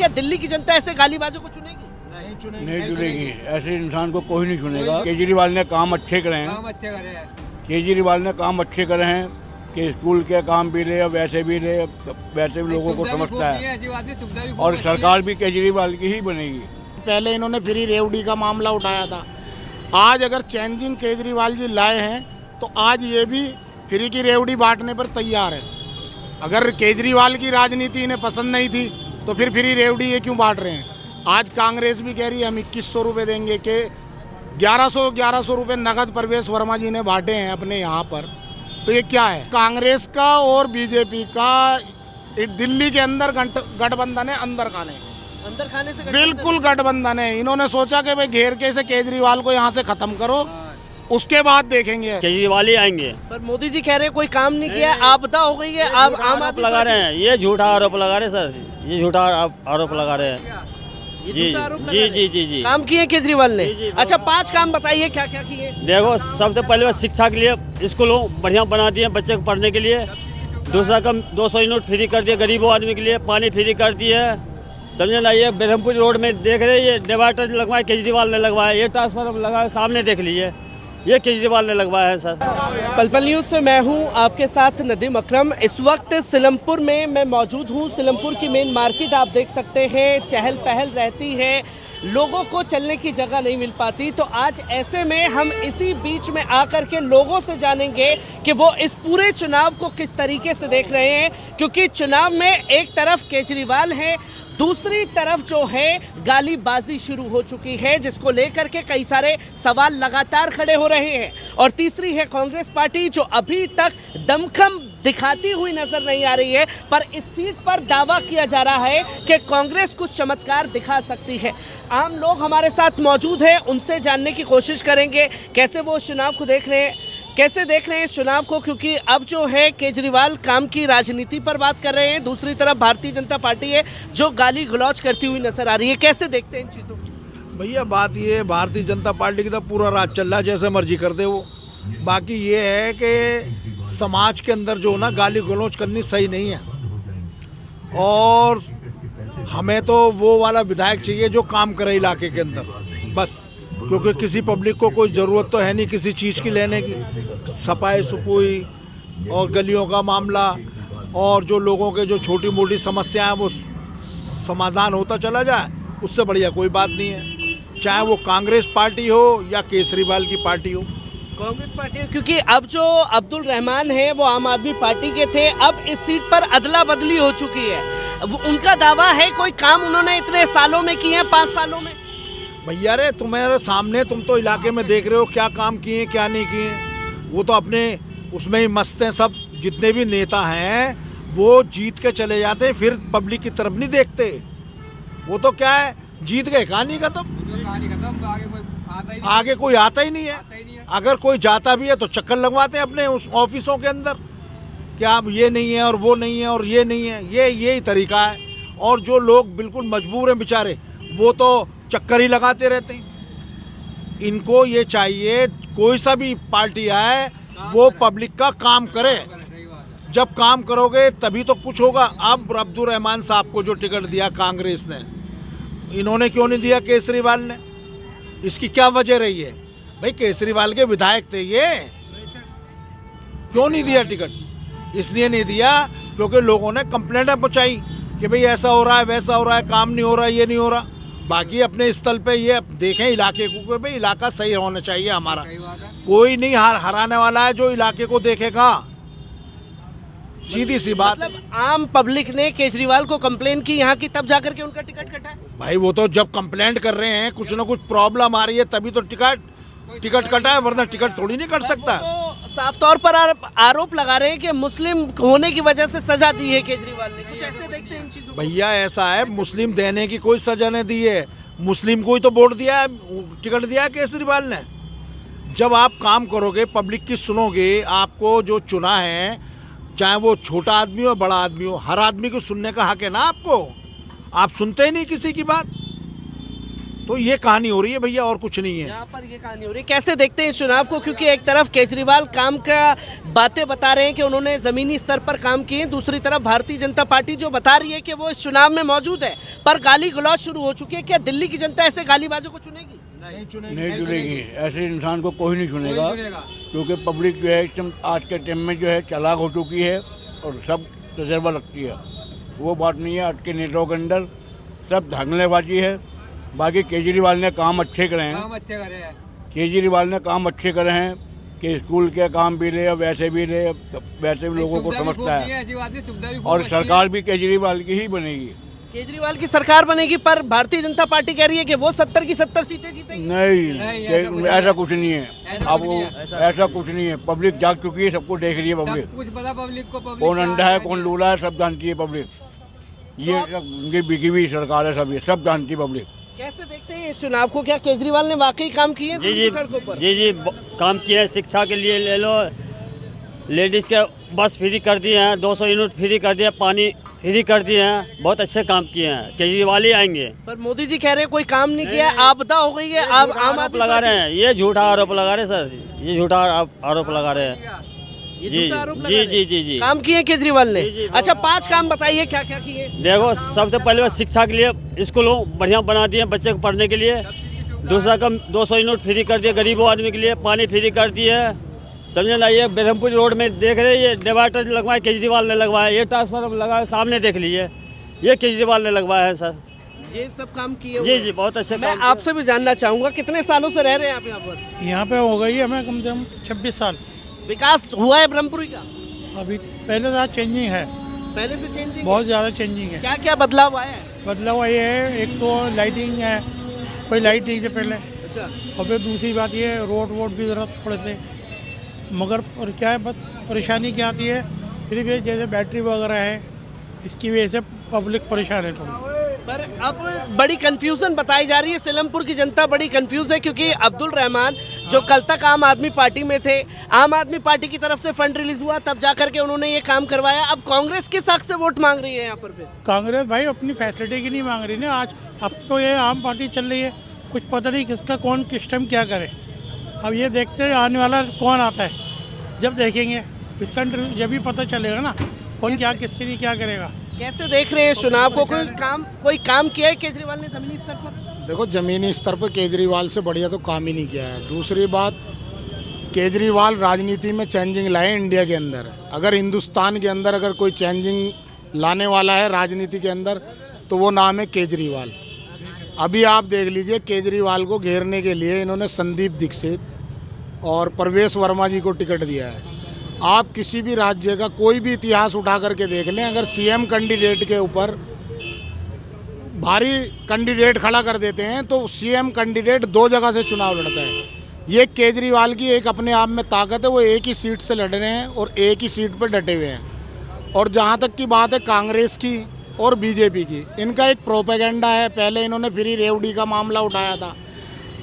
क्या दिल्ली की जनता ऐसे गालीबाजों को चुनेगी? नहीं चुनेगी, ऐसे इंसान को कोई नहीं चुनेगा। केजरीवाल ने काम अच्छे करे हैं, केजरीवाल ने काम अच्छे करे हैं कि स्कूल के काम भी ले, वैसे भी ले, वैसे भी लोगों को समझता है और सरकार भी केजरीवाल की ही बनेगी। पहले इन्होंने फ्री रेवड़ी का मामला उठाया था, आज अगर चेंजिंग केजरीवाल जी लाए हैं तो आज ये भी फ्री की रेवड़ी बांटने पर तैयार है। अगर केजरीवाल की राजनीति इन्हें पसंद नहीं थी तो फिर फ्री रेवड़ी ये क्यों बांट रहे हैं? आज कांग्रेस भी कह रही है हम 2100 रुपये देंगे कि 1100 रुपये नगद प्रवेश वर्मा जी ने बांटे हैं अपने यहाँ पर। तो ये क्या है? कांग्रेस का और बीजेपी का दिल्ली के अंदर गठबंधन है, अंदर खाने से बिल्कुल गठबंधन है। इन्होंने सोचा कि भाई घेर के इसे केजरीवाल को यहाँ से खत्म करो, उसके बाद देखेंगे। केजरीवाल ही आएंगे। पर मोदी जी कह रहे हैं कोई काम नहीं किया, आपदा हो गई है। आप आम आदमी लगा रहे हैं, ये झूठा आरोप लगा रहे हैं सर, ये झूठा आरोप लगा रहे हैं। जी जी जी जी जी काम किए केजरीवाल ने। अच्छा 5 काम बताइए क्या क्या किए? देखो, सबसे पहले शिक्षा के लिए स्कूलों बढ़िया बना दिए बच्चे को पढ़ने के लिए। दूसरा काम 200 यूनिट फ्री कर दिए गरीबों आदमी के लिए, पानी फ्री कर दिए, समझे ना। ये ब्रह्मपुर रोड में देख रहे, ये डिवाइडर लगवाए केजरीवाल ने लगवाया, ये ट्रांसफार्मर लगाया सामने देख लीजिए, ये केजरीवाल ने लगवाया है सर। पल न्यूज़ से मैं हूं आपके साथ नदीम अकरम। इस वक्त सिलमपुर में मैं मौजूद हूं। सिलमपुर की मेन मार्केट आप देख सकते हैं, चहल पहल रहती है, लोगों को चलने की जगह नहीं मिल पाती। तो आज ऐसे में हम इसी बीच में आकर के लोगों से जानेंगे कि वो इस पूरे चुनाव को किस तरीके से देख रहे हैं, क्योंकि चुनाव में एक तरफ केजरीवाल है, दूसरी तरफ जो है गालीबाजी शुरू हो चुकी है, जिसको लेकर के कई सारे सवाल लगातार खड़े हो रहे हैं। और तीसरी है कांग्रेस पार्टी, जो अभी तक दमखम दिखाती हुई नजर नहीं आ रही है, पर इस सीट पर दावा किया जा रहा है कि कांग्रेस कुछ चमत्कार दिखा सकती है। आम लोग हमारे साथ मौजूद हैं, उनसे जानने की कोशिश करेंगे कैसे वो चुनाव को देख रहे हैं, कैसे देख रहे हैं इस चुनाव को। क्योंकि अब जो है केजरीवाल काम की राजनीति पर बात कर रहे हैं, दूसरी तरफ भारतीय जनता पार्टी है जो गाली गलौज करती हुई नजर आ रही है। कैसे देखते हैं इन चीज़ों को? भैया बात ये है, भारतीय जनता पार्टी की तो पूरा राज चल रहा है, जैसे मर्जी कर दे वो। बाकी ये है कि समाज के अंदर जो ना गाली गलौज करनी सही नहीं है, और हमें तो वो वाला विधायक चाहिए जो काम करे इलाके के अंदर बस। क्योंकि किसी पब्लिक को कोई ज़रूरत तो है नहीं किसी चीज़ की लेने की। सफाई सुफाई और गलियों का मामला और जो लोगों के जो छोटी मोटी समस्याएं हैं वो समाधान होता चला जाए, उससे बढ़िया कोई बात नहीं है, चाहे वो कांग्रेस पार्टी हो या केजरीवाल की पार्टी हो। कांग्रेस पार्टी, क्योंकि अब जो अब्दुल रहमान है वो आम आदमी पार्टी के थे, अब इस सीट पर अदला बदली हो चुकी है। उनका दावा है कोई काम उन्होंने इतने सालों में किए हैं, 5 सालों में। भैया रे तुम्हारे सामने, तुम तो इलाके में देख रहे हो क्या काम किए क्या नहीं किए। वो तो अपने उसमें ही मस्त हैं सब। जितने भी नेता हैं वो जीत के चले जाते हैं, फिर पब्लिक की तरफ नहीं देखते। वो तो क्या है, जीत गए, कहानी खत्म, आगे कोई आता ही नहीं है। अगर कोई जाता भी है तो चक्कर लगवाते हैं अपने उस ऑफिसों के अंदर, क्या अब ये नहीं है और वो नहीं है और ये नहीं है, यही तरीका है। और जो लोग बिल्कुल मजबूर हैं बेचारे, वो तो चक्कर ही लगाते रहते हैं। इनको ये चाहिए कोई सा भी पार्टी आए वो पब्लिक का काम करे। जब काम करोगे तभी तो कुछ होगा। अब अब्दुल रहमान साहब को जो टिकट दिया कांग्रेस ने, इन्होंने क्यों नहीं दिया केजरीवाल ने? इसकी क्या वजह रही है? भाई केजरीवाल के विधायक थे ये, क्यों नहीं दिया टिकट? इसलिए नहीं दिया क्योंकि लोगों ने कंप्लेंटें पहुंचाई कि भाई ऐसा हो रहा है, वैसा हो रहा है, काम नहीं हो रहा है, ये नहीं हो रहा। बाकी अपने स्थल पे ये देखें इलाके को, भाई इलाका सही होना चाहिए हमारा। कोई नहीं हराने वाला है जो इलाके को देखेगा, सीधी सी बात। मतलब आम पब्लिक ने केजरीवाल को कंप्लेन की यहाँ की, तब जाकर के उनका टिकट कटा है। भाई वो तो जब कंप्लेंट कर रहे हैं, कुछ ना कुछ प्रॉब्लम आ रही है तभी तो टिकट कटा है, वरना टिकट थोड़ी नहीं कट सकता। तो साफ तौर पर आरोप लगा रहे हैं कि मुस्लिम होने की वजह से सजा दी है केजरीवाल ने। कुछ ऐसे देखते हैं इन चीजों। भैया ऐसा है, मुस्लिम देने की कोई सजा नहीं दी है, मुस्लिम को ही तो वोट दिया है, टिकट दिया है केजरीवाल ने। जब आप काम करोगे, पब्लिक की सुनोगे, आपको जो चुना है, चाहे वो छोटा आदमी हो बड़ा आदमी हो, हर आदमी को सुनने का हक है ना आपको। आप सुनते ही नहीं किसी की बात। तो ये कहानी हो रही है भैया, और कुछ नहीं है। यहाँ पर ये कहानी हो रही है। कैसे देखते हैं इस चुनाव को, क्योंकि एक तरफ केजरीवाल काम का बातें बता रहे हैं कि उन्होंने जमीनी स्तर पर काम किए, दूसरी तरफ भारतीय जनता पार्टी जो बता रही है कि वो इस चुनाव में मौजूद है, पर गाली गलौज शुरू हो चुकी है। क्या दिल्ली की जनता ऐसे गालीबाजों को चुनेगी? नहीं चुनेगी, ऐसे इंसान को कोई नहीं चुनेगा, क्योंकि पब्लिक जो है एकदम आज के टाइम में जो है चालाक हो चुकी है और सब तजर्बा रखती है। वो बात नहीं है, आज के नेताओं के अंदर सब धांधलेबाजी है। बाकी केजरीवाल ने काम अच्छे करे हैं, केजरीवाल ने काम अच्छे करे हैं कि स्कूल के काम भी ले, वैसे भी ले, वैसे भी लोगों को समझता है। और सरकार भी केजरीवाल की ही बनेगी। केजरीवाल की सरकार बनेगी, पर भारतीय जनता पार्टी कह रही है कि वो 70 की 70 सीटें जीतेगी। नहीं, ऐसा कुछ नहीं है। अब वो ऐसा कुछ नहीं है। पब्लिक जाग चुकी है, सबको देख रही है पब्लिक। कुछ पता पब्लिक को, कौन अंडा है कौन लूला है सब जानती है पब्लिक। ये सब उनकी बिकी हुई सरकार है, सब ये सब जानती है पब्लिक। कैसे देखते हैं इस चुनाव को? क्या केजरीवाल ने वाकई काम किए जी जी सड़कों पर? जी काम किए हैं। शिक्षा के लिए ले लो, लेडीज़ के बस फ्री कर दिए हैं, 200 यूनिट फ्री कर दिया, पानी फ्री कर दिए हैं। बहुत अच्छे काम किए हैं, केजरीवाल ही आएंगे। पर मोदी जी कह रहे हैं कोई काम नहीं किया है, आपदा हो गई है। आप आम आरोप लगा रहे हैं, ये झूठा आरोप लगा रहे हैं सर, ये झूठा आरोप लगा रहे हैं। ये जी झूठा आरोप लगा जी रहे हैं। जी जी जी काम किए केजरीवाल ने? जी, अच्छा, 5 काम बताइए क्या क्या किए। देखो, सबसे पहले शिक्षा के लिए स्कूलों बढ़िया बना दिए बच्चे को पढ़ने के लिए। दूसरा काम 200 यूनिट फ्री कर दिए गरीबों आदमी के लिए, पानी फ्री कर दिए। समझे ना, ये ब्रह्मपुर रोड में देख रहे हैं, ये डिवाइडर लगवाए केजरीवाल ने लगवाया, ये ट्रांसफार्मर लगाया सामने देख लीजिए, ये केजरीवाल ने लगवाया है सर। ये सब काम किए हुए जी हैं। जी बहुत अच्छे मैं काम आपसे भी जानना चाहूंगा, कितने सालों से रह रहे हैं आप यहाँ पर? यहाँ पे हो गई हमें कम से कम 26 साल। विकास हुआ है ब्रह्मपुरी का? अभी पहले से चेंजिंग है, पहले से चेंजिंग? बहुत ज़्यादा चेंजिंग है। क्या क्या बदलाव आया है? बदलाव ये है, एक तो लाइटिंग है, कोई लाइट नहीं थी पहले, अच्छा, और फिर दूसरी बात ये रोड वोड भी ज़रा थोड़े से, मगर और क्या है, बस परेशानी क्या आती है, सिर्फ ये जैसे बैटरी वगैरह है, इसकी वजह से पब्लिक परेशान है थोड़ी। पर अब बड़ी कंफ्यूजन बताई जा रही है, सीलमपुर की जनता बड़ी कंफ्यूज है, क्योंकि अब्दुल रहमान जो कल तक आम आदमी पार्टी में थे, आम आदमी पार्टी की तरफ से फंड रिलीज हुआ, तब जाकर के उन्होंने ये काम करवाया। अब कांग्रेस किस हक से वोट मांग रही है यहाँ पर? फिर कांग्रेस भाई अपनी फैसिलिटी की नहीं मांग रही ना आज। अब तो ये आम पार्टी चल रही है, कुछ पता नहीं किसका कौन किस टाइम क्या करे। अब ये देखते हैं आने वाला कौन आता है, जब देखेंगे इसका जब भी पता चलेगा ना कौन क्या किसके लिए क्या करेगा। कैसे देख रहे हैं इस चुनाव को? कोई काम किया है केजरीवाल ने जमीनी स्तर पर? देखो, ज़मीनी स्तर पर केजरीवाल से बढ़िया तो काम ही नहीं किया है। दूसरी बात, केजरीवाल राजनीति में चेंजिंग लाए इंडिया के अंदर। अगर हिंदुस्तान के अंदर अगर कोई चेंजिंग लाने वाला है राजनीति के अंदर, तो वो नाम है केजरीवाल। अभी आप देख लीजिए, केजरीवाल को घेरने के लिए इन्होंने संदीप दीक्षित और प्रवेश वर्मा जी को टिकट दिया है। आप किसी भी राज्य का कोई भी इतिहास उठा करके देख लें, अगर सीएम कैंडिडेट के ऊपर भारी कैंडिडेट खड़ा कर देते हैं तो सीएम कैंडिडेट 2 जगह से चुनाव लड़ता है। ये केजरीवाल की एक अपने आप में ताकत है, वो एक ही सीट से लड़ रहे हैं और एक ही सीट पर डटे हुए हैं। और जहाँ तक की बात है कांग्रेस की और बीजेपी की, इनका एक प्रोपेगेंडा है। पहले इन्होंने फ्री रेवड़ी का मामला उठाया था,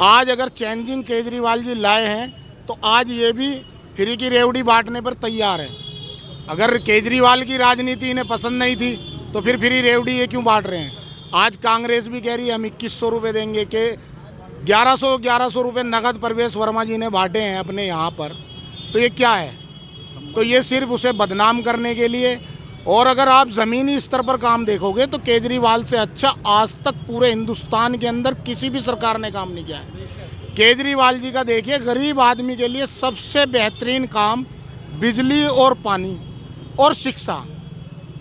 आज अगर चेंजिंग केजरीवाल जी लाए हैं तो आज ये भी फ्री की रेवड़ी बांटने पर तैयार है। अगर केजरीवाल की राजनीति इन्हें पसंद नहीं थी तो फिर फ्री रेवड़ी ये क्यों बांट रहे हैं? आज कांग्रेस भी कह रही है हम 2100 रुपये देंगे, के 1100 रुपये नगद प्रवेश वर्मा जी ने बांटे हैं अपने यहाँ पर। तो ये क्या है? तो ये सिर्फ उसे बदनाम करने के लिए। और अगर आप ज़मीनी स्तर पर काम देखोगे तो केजरीवाल से अच्छा आज तक पूरे हिंदुस्तान के अंदर किसी भी सरकार ने काम नहीं किया है। केजरीवाल जी का देखिए, गरीब आदमी के लिए सबसे बेहतरीन काम बिजली और पानी और शिक्षा।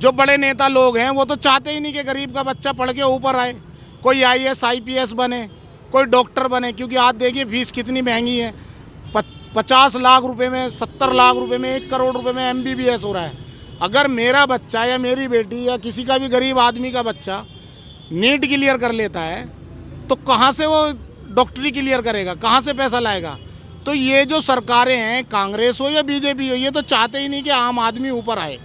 जो बड़े नेता लोग हैं वो तो चाहते ही नहीं कि गरीब का बच्चा पढ़ के ऊपर आए, कोई IAS IPS बने, कोई डॉक्टर बने, क्योंकि आज देखिए फीस कितनी महंगी है। 50 लाख रुपए में, 70 लाख रुपए में, 1 करोड़ रुपए में MBBS हो रहा है। अगर मेरा बच्चा या मेरी बेटी या किसी का भी गरीब आदमी का बच्चा नीट क्लियर कर लेता है तो कहाँ से वो डॉक्टरी क्लियर करेगा, कहाँ से पैसा लाएगा? तो ये जो सरकारें हैं, कांग्रेस हो या बीजेपी हो, ये तो चाहते ही नहीं कि आम आदमी ऊपर आए।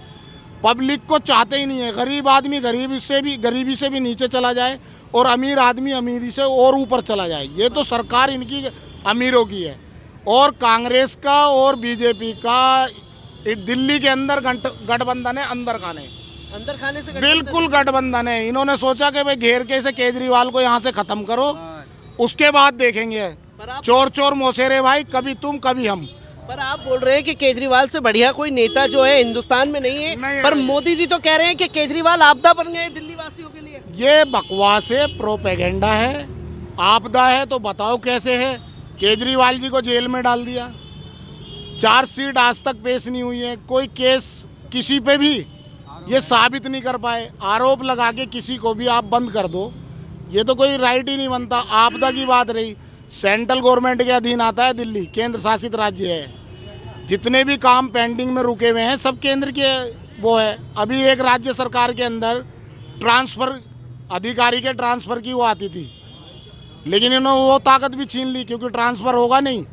पब्लिक को चाहते ही नहीं है। गरीब आदमी गरीबी से भी नीचे चला जाए और अमीर आदमी अमीरी से और ऊपर चला जाए। ये तो सरकार इनकी अमीरों की है। और कांग्रेस का और बीजेपी का दिल्ली के अंदर गठबंधन है, अंदर खाने से बिल्कुल बिल्कुल गठबंधन है। इन्होंने सोचा कि भाई घेर के इसे केजरीवाल को यहाँ से ख़त्म करो उसके बाद देखेंगे। पर आप चोर चोर मोसेरे भाई, कभी तुम कभी हम। पर आप बोल रहे हैं कि केजरीवाल से बढ़िया कोई नेता जो है हिंदुस्तान में नहीं है, नहीं है। पर मोदी जी तो कह रहे हैं कि केजरीवाल आपदा बन गए दिल्ली वासियों के लिए। ये बकवास है, प्रोपेगेंडा है। आपदा है तो बताओ कैसे है। केजरीवाल जी को जेल में डाल दिया, चार्जशीट आज तक पेश नहीं हुई है, कोई केस किसी पे भी ये साबित नहीं कर पाए। आरोप लगा के किसी को भी आप बंद कर दो, ये तो कोई राइट ही नहीं बनता। आपदा की बात रही, सेंट्रल गवर्नमेंट के अधीन आता है दिल्ली, केंद्र शासित राज्य है। जितने भी काम पेंडिंग में रुके हुए हैं सब केंद्र के वो है। अभी एक राज्य सरकार के अंदर ट्रांसफ़र, अधिकारी के ट्रांसफ़र की वो आती थी, लेकिन इन्होंने वो ताकत भी छीन ली, क्योंकि ट्रांसफ़र होगा नहीं,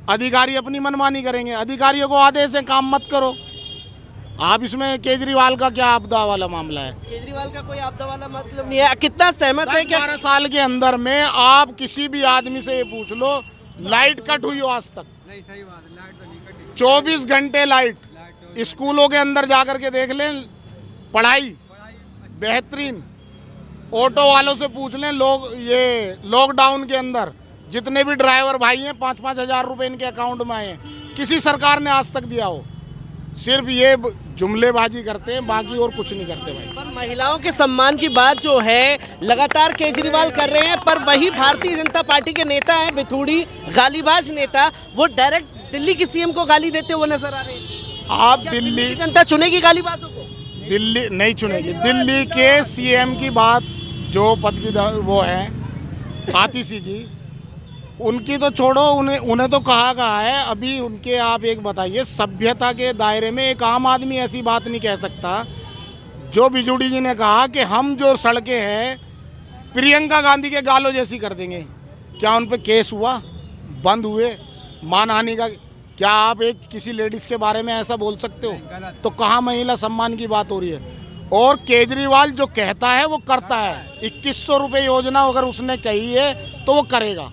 अधिकारी अपनी मनमानी करेंगे। अधिकारियों को आदेश है काम मत करो। आप इसमें केजरीवाल का क्या आपदा वाला मामला है? केजरीवाल का कोई आपदा वाला मतलब नहीं है। कितना सहमत है क्या? 12 साल के अंदर में आप किसी भी आदमी से ये पूछ लो, लाइट कट हुई हो आज तक? नहीं, सही बात है, लाइट तो नहीं कटी। 24 घंटे लाइट। स्कूलों के अंदर जाकर के देख लें, पढ़ाई बेहतरीन। ऑटो वालों से पूछ लें, लोग ये लॉकडाउन के अंदर जितने भी ड्राइवर भाई हैं 5-5 हज़ार रुपये इनके अकाउंट में आए हैं, किसी सरकार ने आज तक दिया हो? सिर्फ ये जुमलेबाजी करते हैं, बाकी और कुछ नहीं करते भाई। पर महिलाओं के सम्मान की बात जो है लगातार केजरीवाल कर रहे हैं, पर वही भारतीय जनता पार्टी के नेता हैं बिथूड़ी गालीबाज नेता, वो डायरेक्ट दिल्ली की सीएम को गाली देते हुए नजर आ रहे हैं। आप क्या दिल्ली की जनता चुनेगी गालीबाजों को? दिल्ली नहीं चुनेगी। दिल्ली के सीएम की बात, जो पद की वो है आतिशी जी, उनकी तो छोड़ो, उन्हें तो कहा है अभी उनके। आप एक बताइए, सभ्यता के दायरे में एक आम आदमी ऐसी बात नहीं कह सकता। जो बिजूड़ी जी ने कहा कि हम जो सड़कें हैं प्रियंका गांधी के गालों जैसी कर देंगे, क्या उन पे केस हुआ, बंद हुए, मानहानि का? क्या आप एक किसी लेडीज़ के बारे में ऐसा बोल सकते हो? तो कहाँ महिला सम्मान की बात हो रही है? और केजरीवाल जो कहता है वो करता है। 2100 रुपये योजना अगर उसने कही है तो वो करेगा।